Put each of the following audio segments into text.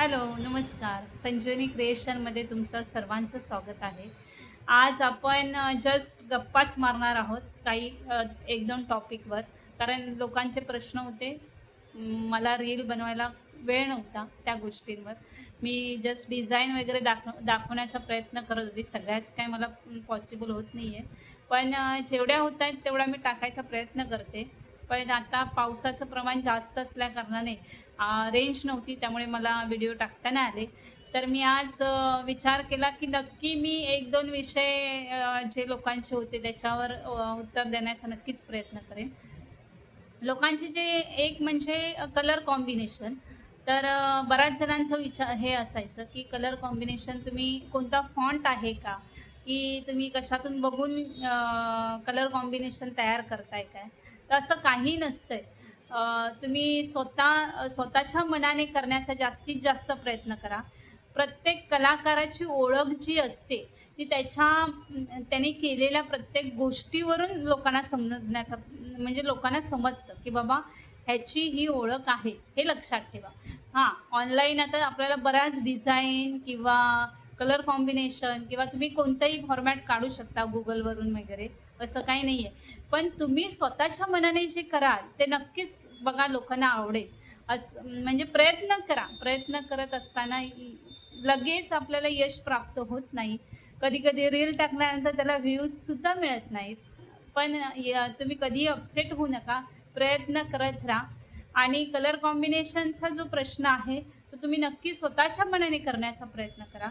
Hello, नमस्कार. संजीवनी क्रिएशनमध्ये तुमचं सर्वांचं स्वागत आहे. आज आपण जस्ट गप्पाच मारणार आहोत काही 1-2 टॉपिकवर. कारण लोकांचे प्रश्न होते. मला रील बनवायला वेळ नव्हता त्या गोष्टींवर. मी जस्ट डिझाइन वगैरे दाखवण्याचा प्रयत्न करत होते. सगळ्याच काही मला पॉसिबल होत नाही आहे. पण जेवढ्या होत आहेत तेवढ्या मी टाकायचा प्रयत्न करते. पण आता पावसाचं प्रमाण जास्त असल्याकारणाने रेंज नव्हती त्यामुळे मला व्हिडिओ टाकता नाही आले. तर मी आज विचार केला की नक्की मी 1-2 विषय जे लोकांचे होते त्याच्यावर उत्तर देण्याचा नक्कीच प्रयत्न करेन. लोकांचे जे एक म्हणजे कलर कॉम्बिनेशन. तर बऱ्याच जणांचा विचार हे असायचं की कलर कॉम्बिनेशन तुम्ही कोणता फॉन्ट आहे का? की तुम्ही कशातून बघून कलर कॉम्बिनेशन तयार करताय काय? तर असं काही नसतंय. तुम्ही स्वतःच्या मनाने करण्याचा जास्तीत जास्त प्रयत्न करा. प्रत्येक कलाकाराची ओळख जी असते, ती त्याने केलेल्या प्रत्येक गोष्टीवरून लोकांना समजण्याचा म्हणजे लोकांना समजतं, की बाबा ह्याची ही ओळख आहे, हे लक्षात ठेवा. हां, ऑनलाईन आता आपल्याला बऱ्याच डिझाईन किंवा कलर कॉम्बिनेशन किंवा तुम्ही कोणतंही फॉर्मॅट काढू शकता Googleवरून वगैरे, असं काही नाही आहे. पण तुम्ही स्वतःच्या मनाने जे कराल, ते नक्कीच बघा लोकांना आवडेल. म्हणजे प्रयत्न करा. प्रयत्न करत असताना लगेच आपल्याला यश प्राप्त होत नाही. कधी-कधी रील टाकल्यानंतर त्याला व्ह्यूजसुद्धा मिळत नाहीत. पण तुम्ही कधीही अपसेट होऊ नका. प्रयत्न करत राहा आणि कलर कॉम्बिनेशनचा जो प्रश्न आहे, तो तुम्ही नक्की स्वतःच्या मनाने करण्याचा प्रयत्न करा.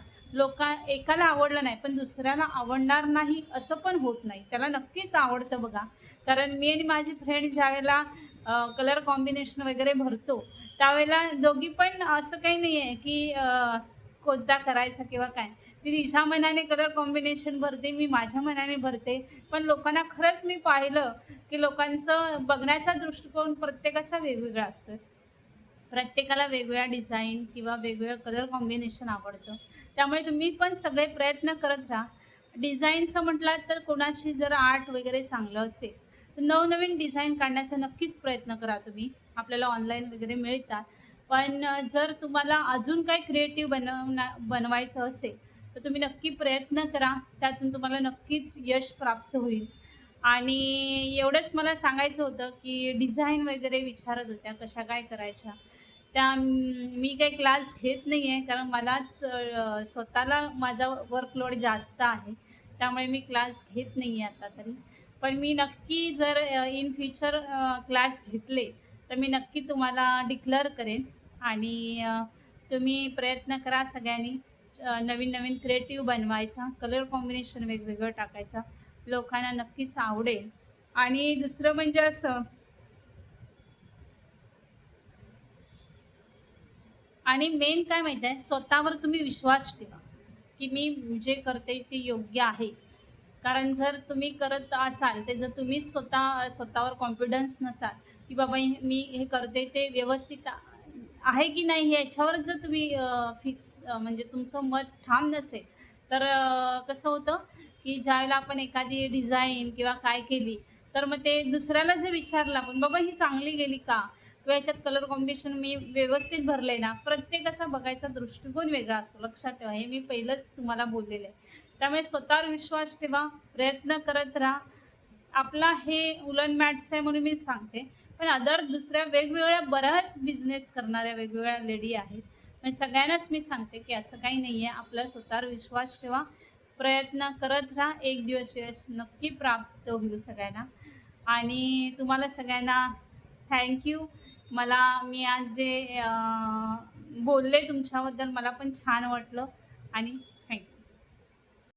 एकाला आवडलं नाही, पण दुसऱ्याला आवडणार नाही असं पण होत नाही. त्याला नक्कीच आवडतं बघा. कारण मी आणि माझी फ्रेंड ज्यावेळेला कलर कॉम्बिनेशन वगैरे भरतो, त्यावेळेला दोघी पण असं काही नाही आहे, की कोणता करायचा किंवा काय. ती तिच्या मनाने कलर कॉम्बिनेशन भरते, मी माझ्या मनाने भरते. पण लोकांना खरंच मी पाहिलं, की लोकांचं बघण्याचा दृष्टिकोन प्रत्येकाचा वेगवेगळा असतो. प्रत्येकाला वेगवेगळ्या डिझाईन किंवा वेगवेगळं कलर कॉम्बिनेशन आवडतं. त्यामुळे तुम्ही पण सगळे प्रयत्न करत राहा. डिझाईनचं म्हटलात तर कोणाची जर आर्ट वगैरे चांगलं असेल, तर नवनवीन डिझाईन काढण्याचा नक्कीच प्रयत्न करा तुम्ही. आपल्याला ऑनलाईन वगैरे मिळतात. पण जर तुम्हाला अजून काही क्रिएटिव्ह बनवायचं असेल, तर तुम्ही नक्की प्रयत्न करा. त्यातून तुम्हाला नक्कीच यश प्राप्त होईल. आणि एवढंच मला सांगायचं होतं, की डिझाईन वगैरे विचारत होत्या, कशा काय करायच्या? मी काही क्लास घेत नाही आहे, कारण मलाच स्वतःला माझा वर्कलोड जास्त आहे. त्यामुळे मी क्लास घेत नाही आहे आता तरी. पण मी नक्की जर इन फ्युचर क्लास घेतले, तर मी नक्की तुम्हाला डिक्लेअर करेन आणि तुम्ही प्रयत्न करा सगळ्यांनी नवीन-नवीन क्रिएटिव्ह बनवायचा, कलर कॉम्बिनेशन वेगवेगळं टाकायचा. लोकांना नक्कीच आवडेल. आणि दुसरं म्हणजे असं आणि मेन काय माहीत आहे, स्वतःवर तुम्ही विश्वास ठेवा, की मी जे करते ते योग्य आहे. कारण जर तुम्ही करत असाल, ते जर तुम्ही स्वतःवर कॉन्फिडन्स नसाल, की बाबा मी हे करते ते व्यवस्थित आहे की नाही याच्यावर जर तुम्ही फिक्स म्हणजे तुमचं मत ठाम नसेल, तर कसं होतं, की ज्यावेळेला आपण एखादी डिझाइन किंवा काय केली, तर मग ते दुसऱ्याला जर विचारलं आपण, "बाबा ही चांगली गेली का?" किंवा ह्याच्यात कलर कॉम्बिनेशन मी व्यवस्थित भरलंय ना, प्रत्येकाचा बघायचा दृष्टिकोन वेगळा असतो. लक्षात ठेवा, हे मी पहिलंच तुम्हाला बोललेलं आहे. त्यामुळे स्वतःवर विश्वास ठेवा, प्रयत्न करत राहा. आपला हे वूलन मॅटचं आहे म्हणून मी सांगते. पण दुसऱ्या वेगवेगळ्या बऱ्याच बिझनेस करणाऱ्या वेगवेगळ्या लेडी आहेत. म्हणजे सगळ्यांनाच मी सांगते, की असं काही नाही आहे. आपला स्वतःवर विश्वास ठेवा, प्रयत्न करत राहा. एक दिवस यश नक्की प्राप्त होईल सगळ्यांना. आणि तुम्हाला सगळ्यांना थँक मी आज जे बोलले तुमच्याबद्दल मला पण छान वाटलं आणि